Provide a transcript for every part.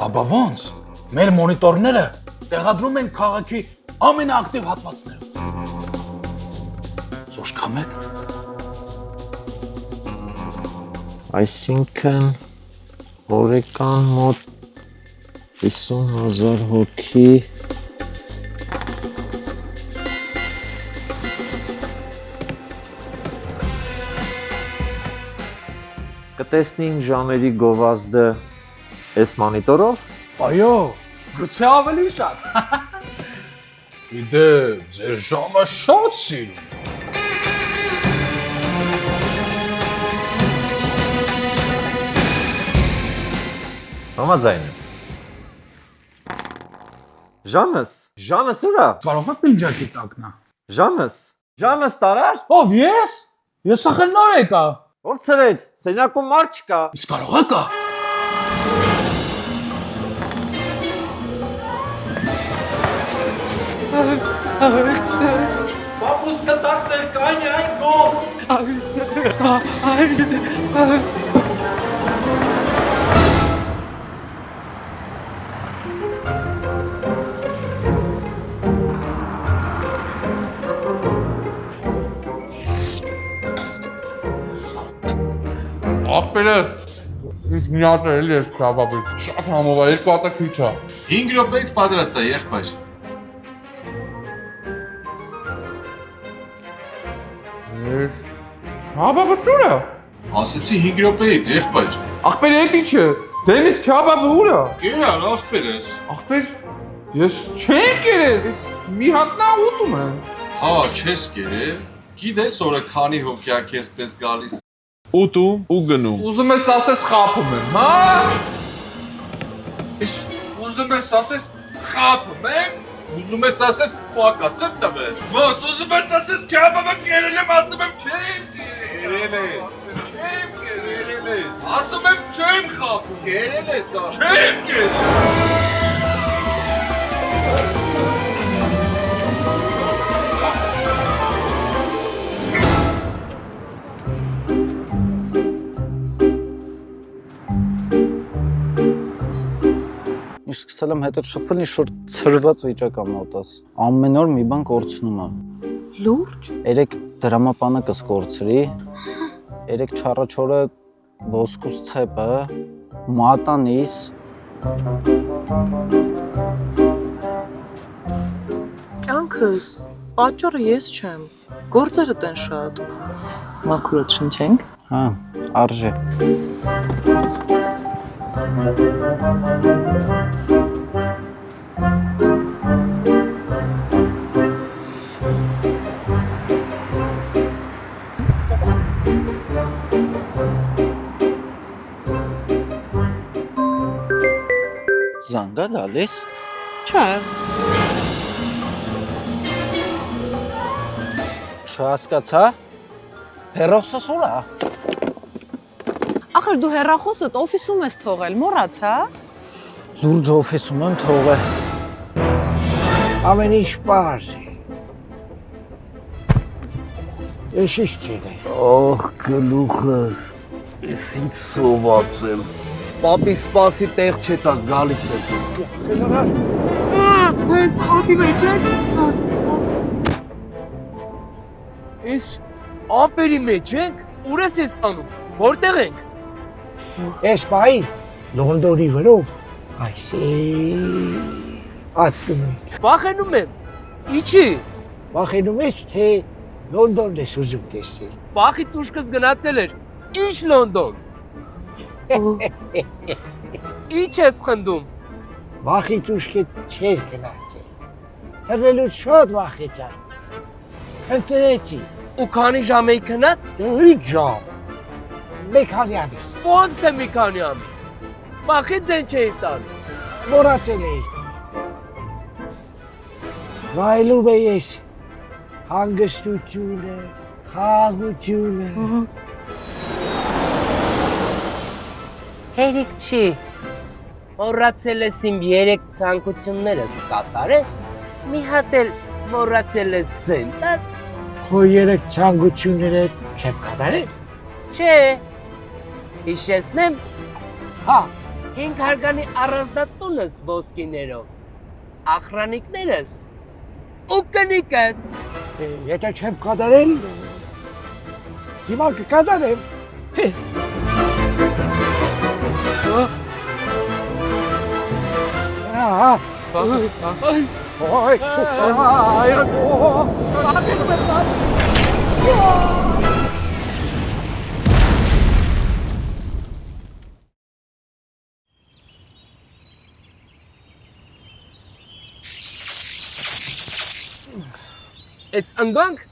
Աբա ոնց, մեր մոնիտորները տեղադրում են քաղաքի ամենաակտիվ հատվածներում։ Զոշ կամեք։ Այսինքն օրեկան մոտ 50,000 հոգի կտեսնին ժամերի գովազդը այս մոնիտորով։ Այո, գուցե ավելի շատ։ Իդե, ձեր ժամը շատ սիրում։ Համաձայն եմ։ Ժամս ուրա։ Կարող եք պինջակի տակնա։ Ժամս տարար։ Ով ես։ Ես ախր նոր եկա։ Ով ծրեց, սենյակում մարդ չկա։ Իսկ կարող եկա։ Պապուս կտակներ կան այն կով։ Ախպերը, ինձ մի հատ էլի ես քաբաբից, շատ համով է, երկու հատը քիչ է։ 5 րոպեից պատրաստ է, եղբայր։ Քաբաբը սուր է։ Ասեցի 5 րոպեից, եղբայր։ Ախպերը էդի չէ, դենիս քաբաբը ուր է։ Կերար, ախպեր ես։ Ախպեր, ես չեմ կերես, մի հատնա ուտում եմ։ Հա, չես կերել։ Գիտես օրը քանի հոգյա քեզ պես գալիս։ Ուտում ու գնում։ Ուզում ես ասես խափում եմ, հա։ Ուզում ես ասես խափում եմ։ Ուզում ես ասես պակաս եմ տվել։ Ո՞նց ուզում ես ասես քաբաբը կերել եմ, ասում եմ չեմ Կերել ես։ Չեմ Կերել ես։ ասում եմ չեմ խափում։ Կերել ես, Չեմ կերել։ Ինչ սկսել եմ հետո շփվել, ինչ որ ծրված վիճակ ա մոտս։ Ամեն օր մի բան կորցնում եմ։ Լուրջ։ Երեք դրամապանը կսկորցրի, երեք չառաջորը ոսկուս ցեպը, մատանիս։ Կյանքս, պատճառը ես չեմ։ Գործերդ են շատ։ Մաքուրդ շնչենք։ Հա, արժե։ Զանգա գալիս։ Չէ։ Չհասկացա։ Հերոսս ուր է։ Ախր դու հեռախոսդ օֆիսում ես թողել, մոռացա։ Լուրջ օֆիսում եմ թողել։ Ամեն ինչ պարզ է։ Ես ինչ չեմ։ Օհ, գլուխս, ես ինչ սոված եմ։ Պապի սպասի տեղ չէ տաս գալիս է։ Ես օդի մեջ եմ։ Ես ամպերի մեջ ենք, ուր ես ես տանում, որտեղ ենք։ Ես պային Լոնդոնի վրով, այսի ացնում եմ։ Վախենում եմ, իչի։ Վախենում ես, թե Լոնդոնն ես ուզում տեսնել։ Վախից ուշքս գնացել էր, ինչ Լոնդոն։ Ինչ ես խնդում։ Վախից ուշքետ չեր գնացել։ Թռնելուց շատ վախեցա։ Հնցրեցի, Ու քանի ժամ էի քնած։ 5 ժամ։ Մեկ քանի ամիս։ Ոնց թե մի քանի ամիս։ Մախի ձեն չէի տալիս։ Մոռացել էի։ Վայելում էի ես հանգստությունը, խաղաղությունը։ Հերիք չի։ Մոռացել ես իմ 3 ցանկություններս կատարես։ Մի հատ էլ մոռացել ես ձեն տաս։ Քո 3 ցանկությունները չեմ կատարել։ Չէ։ Հիշեցնեմ։ Հա, 5 հարգանի առանձնատունս ոսկիներով, ախրանիկներս ու կնիկս։ եթե չեմ կատարել, հիմա կկատարեմ։ Ահա, Էս ընգանք,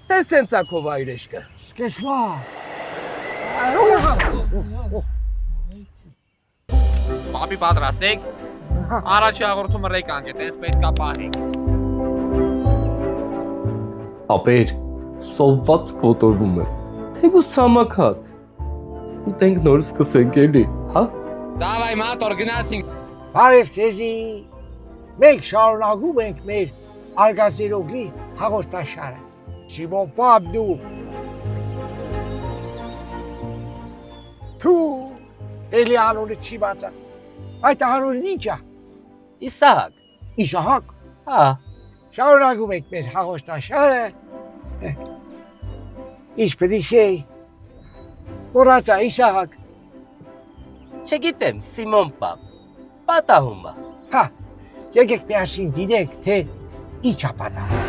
թե սենցա քո վայրեշկը։ սկսվա։ Պապի պատրաստեք։ Առաջի հաղորդումը ռեկանք է, տես պետքա պահենք։ Ապեր, սովված կոտորվում է։ Թեկուս ցամաքած։ Ուտենք նոր սկսենք էլի, հա։ Դավայ մատոր գնացինք։ Բարև ձեզի։ Մենք շարունակում ենք մեր արգասերով լի հաղորդաշարը։ Սիմոն պապն ու Թու էլի անունը չի բացա։ Այդ անունն ինչ է։ Իսահակ։ Իսահակ։ Հա։ Շարունակում ենք մեր հաղորդաշարը։ Ինչպես է։ Մոռացա Իսահակ։ Չգիտեմ, Սիմոն պապ։ Պատահում է։ Հա, եկեք միասին դիտենք, թե ինչ է պատահում։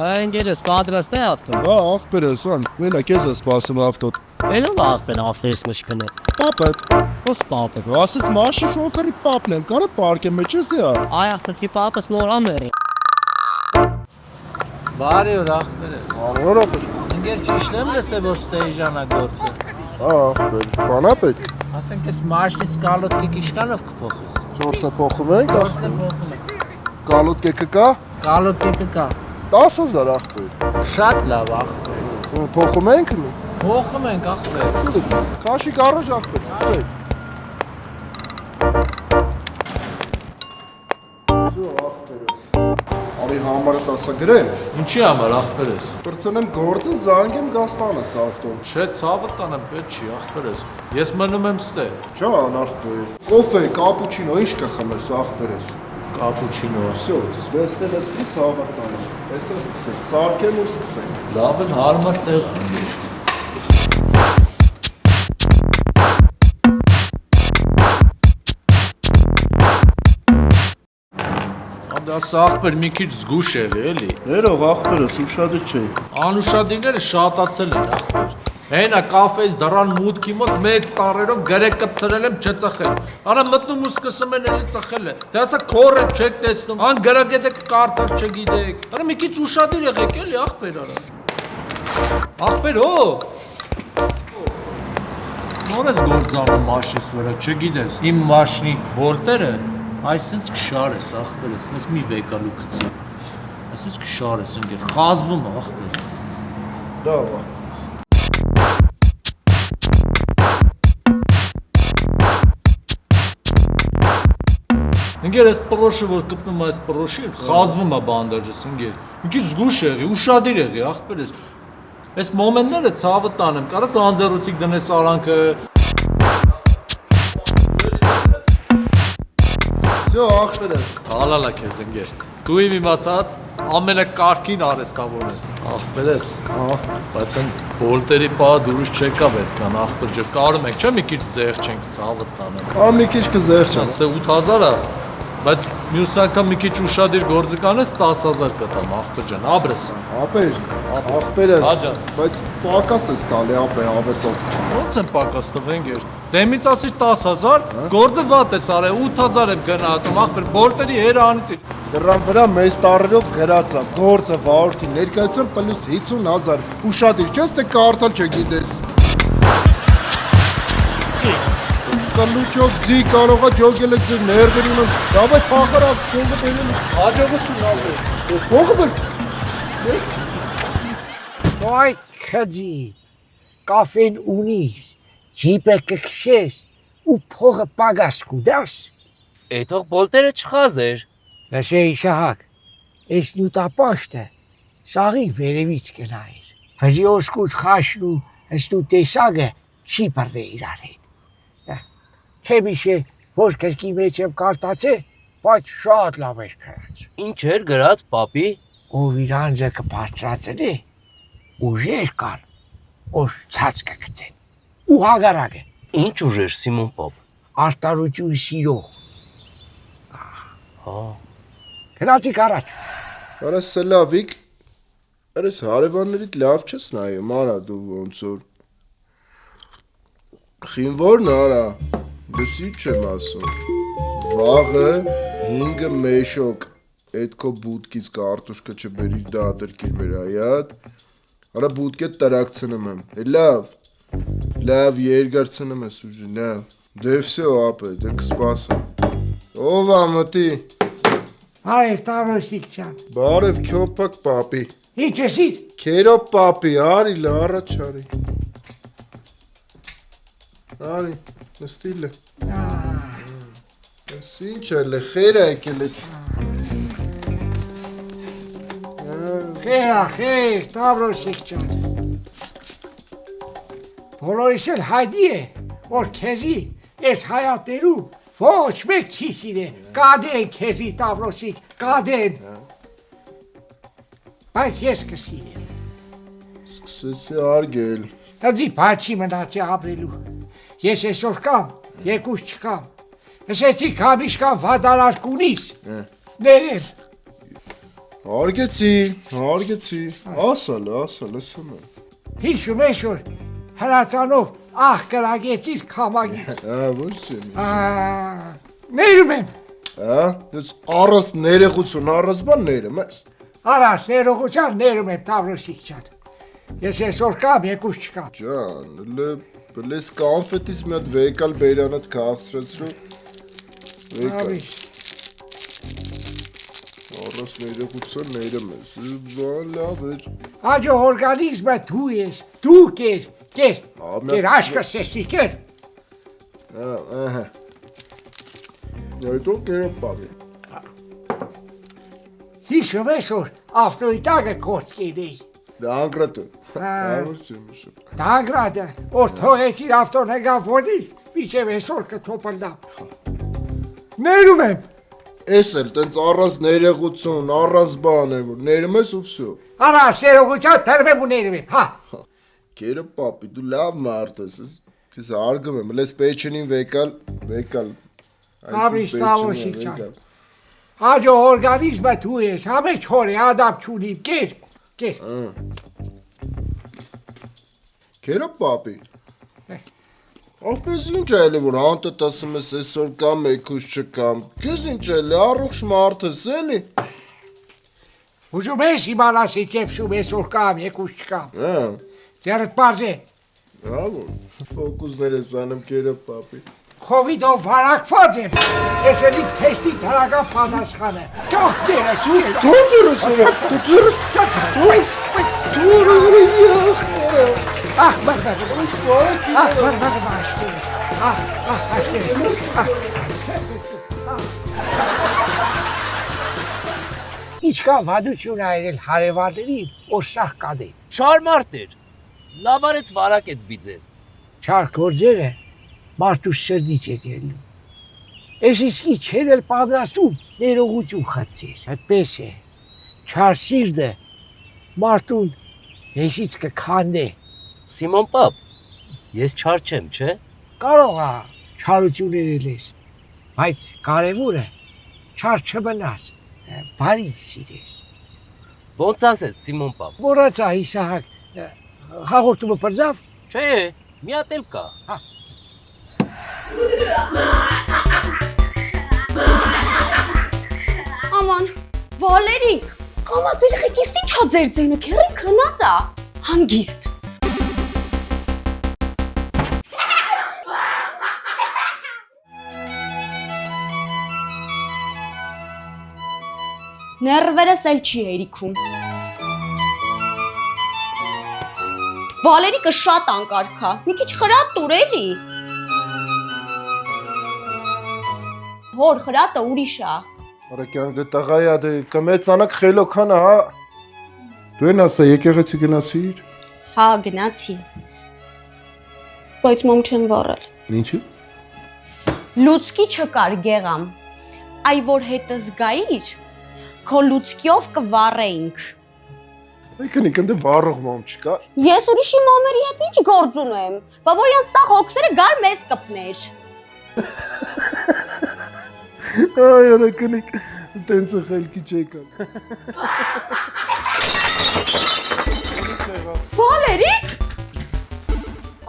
Ընկերս պատրաստ է ավտոն։ Հա, աղբերս, ան, մենակ ես սպասում ավտոտ։ Բելով ավտոն ավտոյս մշկնե։ Պապետ, Ո՞ս պապես։ ասես մաշի շոֆերի պապն եմ, կարա պարկեմ մեջ ես յա։ Այ ախտի պապս նոր ամերի։ Բարի օր ախպերը։ Արորոպ, Ընկեր ճիշտեմ լսե որ ստեյժանա գործը։ աղբեր, բանա պետք։ Ասենք ես մաշնից կալոտկի կիշկանով կփոխես։ Չորսը փոխում ենք, Որտե փոխում եք։ կալոտ կեկը կա, Կալոտկի կա։ 10,000 աղբեր։ Շատ լավ ախպեր։ Փոխում ենք նու։ Փոխում ենք ախպեր։ Քաշիկ առաջ աղբեր, սկսենք։ Արի համարը 10 գրեմ, Ինչի համար ախպերես։ պրծնեմ գործը, զանգեմ գաստանս ավտոն։ Չէ, ցավը տանը պետք չի ախպերես։ Ես մնում եմ ստե։ Ջան, աղբեր։ Կոֆե, կապուչինո, ինչ կխմես աղբերես։ Կապուչինո։ Всё, վեստելստի ցավատանը։ Այսօր սկսենք, սարքեմ ու սկսենք։ Լավ էլ հարմար տեղ ունի։ Դա ախպեր մի քիչ զգուշ եղի էլի։ Ներող աղբերս ուշադիր չէի։ Անուշադիրները շատացել են ախպեր։ Հենա կաֆեից դռան մուտքի մոտ մեծ տարերով գրեկ կպցրել եմ չծխել։ Արա մտնում ու սկսում են էլի ծխել է։ Դե ասա քորը չեք տեսնում, ան գրագետը կարդալ չգիտեք։ Արա մի քիչ ուշադիր եղեք էլի ախպեր արա։ Ախպեր օ։ Նորես գործանում մաշինս վրա, չգիտես։ Իմ մաշինի բոլտերը այսինչ կշարես ախպերս, մեզ մի վեկալու գցի։ Այսինչ կշարես ընկեր, խազվում է ախպեր։ Լավ է։ Ընկեր, այս պրոշը, որ կպնում այս պրոշի, խազվում է բանդաժս, ընկեր։ Մի քիչ զգուշ եղի, ուշադիր եղի, ախպերս։ Այս մոմենտները ցավը տանեմ, կարաս անձեռոցիկ դնես արանքը։ Всё, աղբերս։ Հալալա քեզ ընկեր։ Դու իմ իմացած ամենակարգին արեստավորն ես։ Ախպերես։ Բայց այն բոլտերի պահը դուրս չեկա պետքան ախպեր ջը։ Կարում ենք, չէ՞ մի քիչ զեղ չենք ցավը տանեմ։ Ա մի քիչ կզեղ չանց։ Այստեղ 8000 է, բայց մյուս անգամ մի քիչ ուշադիր գործը կանես 10000 կտամ ախպեր ջան, աբրես։ Ապեր, աղբերս։ Հա ջան։ Բայց պակաս ես տալի ապե հավեսով։ Ոնց եմ պակաս տվենք էր։ Դեմից ասիր 10000, գործը վատ ես արել, 8000 եմ գնահատում ախպեր, բոլտերի հերը անիցիր։ Դրան վրա մեծ տառերով գրած է գործը վարորդի ներկայացում պլյուս 50,000 ու շատ իր չես թե կարդալ չգիտես։ Կլուչով ձի կարող է ջոգել եք ձեր ներվերին ու լավ է փախարավ փողը բերել հաջողություն ալու փողը բեր Ոայ քաջի կաֆեն ունիս ջիպը կքշես ու փողը պագաս կուդաս Էթող բոլտերը չխազեր։ լսե Իսահակ այս նյութապաշտը սաղի վերևից կնայր ֆեզի օսկուց խաշն ու հստու տեսագը չի բռնե իրար հետ Քեբիշե որ կրկի մեջ եմ կարտացե բայց շատ լավ էր գրած Ինչ էր գրած, պապի։ ով իր անձը կբարձրացնի ուժեր կան որ ցած կգցեն ու հագարակը Ինչ ուժեր, Սիմոն պապ։ արտարություն սիրող Հա։ Գնացի կարաջ Արա սլավիկ Արես հարևաններիդ լավ չես նայում արա դու ոնց որ Խինվորն արա Դες ինչ եմ ասում Վաղը 5 մեշոկ Այդ քո բուտկից կարտուշկը չբերի դատրկիր վերայատ Արա բուտկետ տրակցնում եմ Լավ երգարցնում ես ուժի լավ Դե վսե ապե դե կսպասեմ Ով ամտի Արև Տավրոսիկ ջան Բարև քյոփակ պապի Ինչ ես Քերո պապի արի լարաչ արի Արի նստիլը Ես ինչ էլ է խերա եկել ես Խեր Տավրոսիկ ջան Բոլորիս էլ հայդի է որ քեզի այս հայատերում ոչ մեկ չի սիրե կադեն քեզի Տավրոսիկ կադեն Բայց ես կսիրեմ Սկսեցի արգել Հազի բաչի մնացի ապրելու Ես այսօր կամ, եկուս չկամ Հսեցի կամիշկան վադարար կունիս Ներեմ Արգեցի Ասալ ասում եմ Հիշում ես որ հրացանով աղ կրագեցիր կամագից ոչ չեմ Ներում եմ Դες առաս ներեղություն առաս բան ներեմ ես Արաս ներողության ներում եմ Տավրոսիկ ջան Ես այսօր կամ եկուս չկամ Ջան Բլես կանֆետիս մի հատ վեկալ բերանդ կաղցրացրու Վեկալ Առաս ներեղություն ներեմ ես Բան լավ էր Աջո օրգանիզմը դու ես Դու կեր աշկս եսի կեր Ահա Այդո կերեմ պավի Հիշում ես որ ավտոյի տագը կորց կերեի Դանգրատը Դանգրատը որ թողեցիր ավտոն հեգավ ոտից Միջև այսօր կթոպլդամ Ներում եմ Ես էլ տենց առաս ներեղություն առաս բան է որ ներում ես ու վսյո Արաս ներողության թրմ եմ ու ներում եմ հա Կերը պապի դու լավ մարդ ես Ես արգում եմ լես պեչենին վեկալ Ապրիս Տավրոսիկ ջան Աջո օրգանիզմը դու ես համեջ հոր է ադապ չունիմ կեր Կերը պապի Ապես ինչ այլ է որ անտդ ասում ես այսօր կամ եկուս չկամ Կեզ ինչ այլ է առողջ մարդ ես էլի Ուզում ես իմանաս եկեպսում այսօր կամ եկուս չկամ Ձերդ պարզ է Ֆոկուսներ ես անում կերը պապի Քովիդով վարակված եմ Ես էլի թեստի դրական պատասխանը Ճոքներ ես ու Դու ձերս Ախ բաղ Ինչքան վադություն այրել հարևարներին որ սաղ կադեն Չար մարդ էր։ Լավ արեց վարակեց բիձեն։ Չար գործերը մարդու սրդից է դելնում Ես իսկի չեր էլ պատրաստում ներողություն խծիր Այդպես է Չար սիրտը մարդուն հեսից կքանդե Սիմոն պապ, ես չար չեմ, չէ։ Կարող է չարություններ ելես Բայց կարևորը չար չմնաս Բարի սիրես Ոնց ասես Սիմոն պապ։ Մոռացա Իսահակ հաղորդումը բրձավ Չէ, մի հատ էլ կա։ Aman Վալերիկ, կամաց երեխեք, ինչ ա ձեր ձայնը, քեռին քնած ա, հանգիստ։ Ներվերս էլ չի հերիքում։ Վալերիկը շատ անկարգ ա, մի քիչ խրատ տուր էլի։ Հոր խրատը ուրիշ ա։ Արակյան դե տղայա դե կմեծանակ խելոքան հա։ Դու են ասա եկեղեցի գնացիր։ Հա, գնացի։ Բայց մոմ չեմ վառել։ Ինչու։ Լուցկի չկար գեղամ։ Այ որ հետս գայիր, քո լուցկիով կվառեինք։ Այքնիկ ընդ վառող մոմ չկար։ Ես ուրիշի մամերի հետ ինչ գործ ունեմ։ Բա որ իրանց սաղ հոգսերը գար մեզ կպներ։ Այ արակնիկ տենց խելքի չեկան։ Վալերիկ։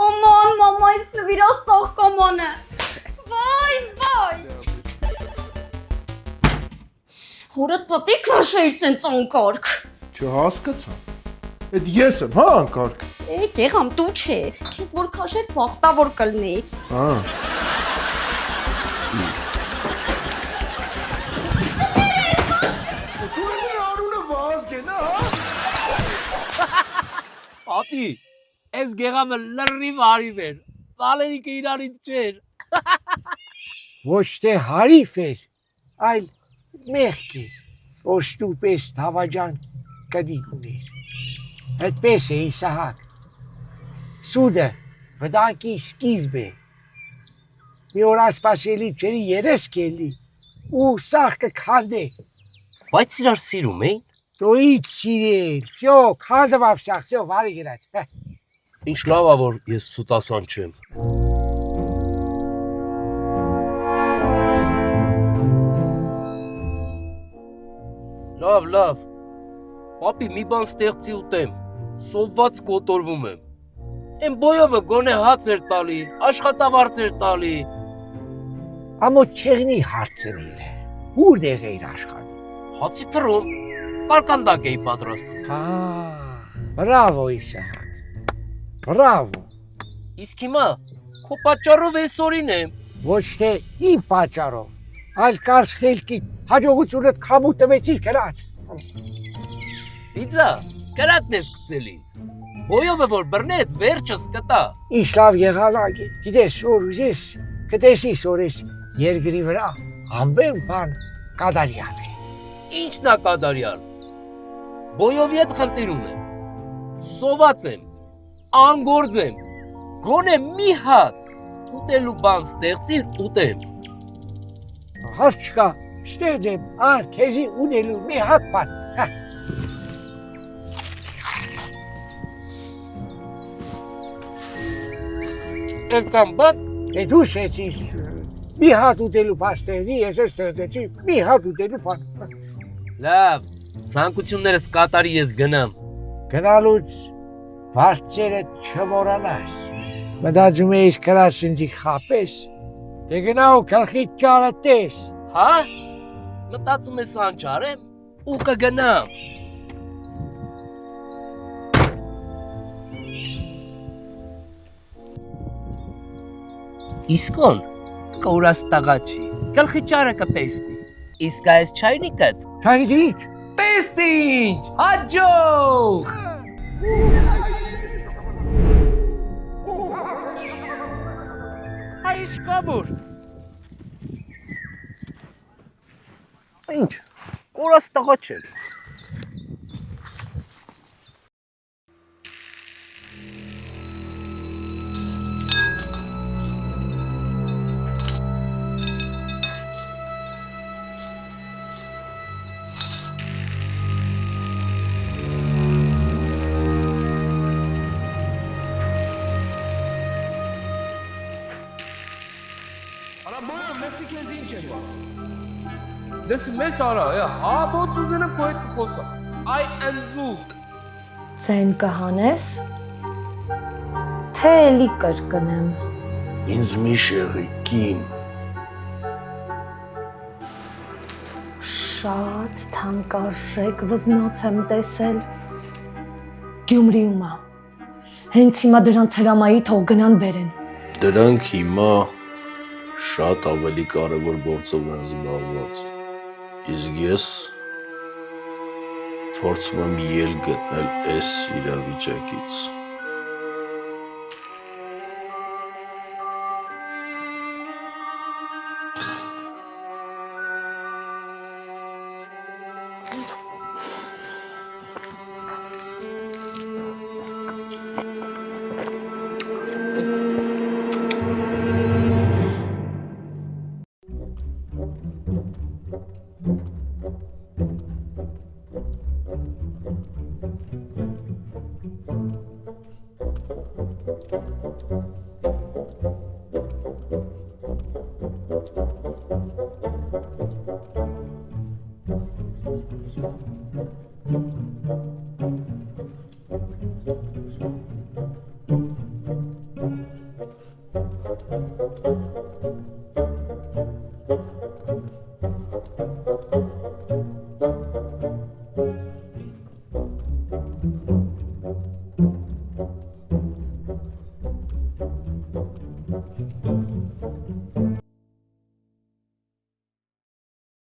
Աման, մամա ինձ նվիրած ծաղ կոմանը։ Վայ։ Հորդ պատիկ վաշեիր սենց անկարգ։ Չհասկացա։ Էդ ես եմ, հա, անկարգ։ Գեղամ դու չէ, քեզ որ քաշեր բախտավոր կլնի։ Հա։ Դու անունը Վազգեն, հա։ Ապի, այս գեղամը լրիվ հարիվ էր, Վալերիկը իրանից չէր։ Ոչ թե հարիվ էր, այլ մեղք էր, ոչտու պես թավաջան կդիկ ուներ։ Այդպես է Իսահակ։ Սուդը վտանգի սկիզբ է։ Մի օր ասպասելի ջերի երես կելի ու սաղ կքանդե։ Բայց իրար սիրում էին։ Դու ինչ սիրել, վсё, քանդվավ սաղ, վсё, վարի գրած։ Ինչ լավ ա որ ես սուտասան չեմ։ Լավ, պապի մի բան ստեղծի ուտեմ, սովված կոտորվում եմ։ Են բոյովը գոնե հաց էր տալի, աշխատավարձ էր տալի։ Ամոթ չեղնի հարցնել է, ուր դեղ էիր աշխատում։ Հացի փռում, կարկանդակ էի պատրաստում։ Բրավո Իսահակ, բրավո։ Իսկ հիմա քո պատճառով այսօրին եմ։ Ոչ թե իմ պատճառով, այլ կարճ խելքի հաջողությունդ քամու տվեցիր գրած։ Իձա, կրատն ես գցել ինձ։ Բոյովը որ բռնեց, վերջս կտա։ Ինչ լավ եղանակ է, գիտես որ ուզես, կտեսիս որ ես երկրի վրա ամեն բան կադարյալ է։ Ինչն ա կադարյալ։ Բոյովի հետ խնդիր ունեմ։ Սոված եմ, անգործ եմ, գոնե մի հատ ուտելու բան ստեղծիր ուտեմ։ Հարց չկա, ստեղծեմ, քեզի ուտելու մի հատ բան։ Էնքան բան, դու շեցիր, մի հատ ուտելու բան ստեղծի, ես ստեղծեցի մի հատ ուտելու բան։ Լավ, ցանկություններս կատարի ես գնամ։ Գնալուց վարձերը չմոռանաս։ Մտածում էիր կրած ինձի խապես, դե գնա ու գլխի ճարատես։ Հա? Մտածում ես անճարեմ ու կգնամ։ Իսկոն կորած տղա չի, գլխի ճարը կտեսնի։ Իսկ այս չայնիկը Չայնիկը ինչ։ տես ինչ, հաջող։ Այս կավոր։ Ինչ, կորած տղա չէ։ Դες մեզ արա, հա, ոնց ուզենեմ քո հետ կխոսամ։ Այ անզուտ։ Ձայն կհանես, թե էլի կրկնեմ։ Ինձ մի շեղի կին։ շատ թանկարժեք վզնոց եմ տեսել Գյումրիում։ Հենց հիմա դրանց հրամայի թող գնան բերեն։ Դրանք հիմա շատ ավելի կարևոր գործով են զբաղված։ Իսկ ես փորձում եմ ելք գտնել այս իրավիճակից։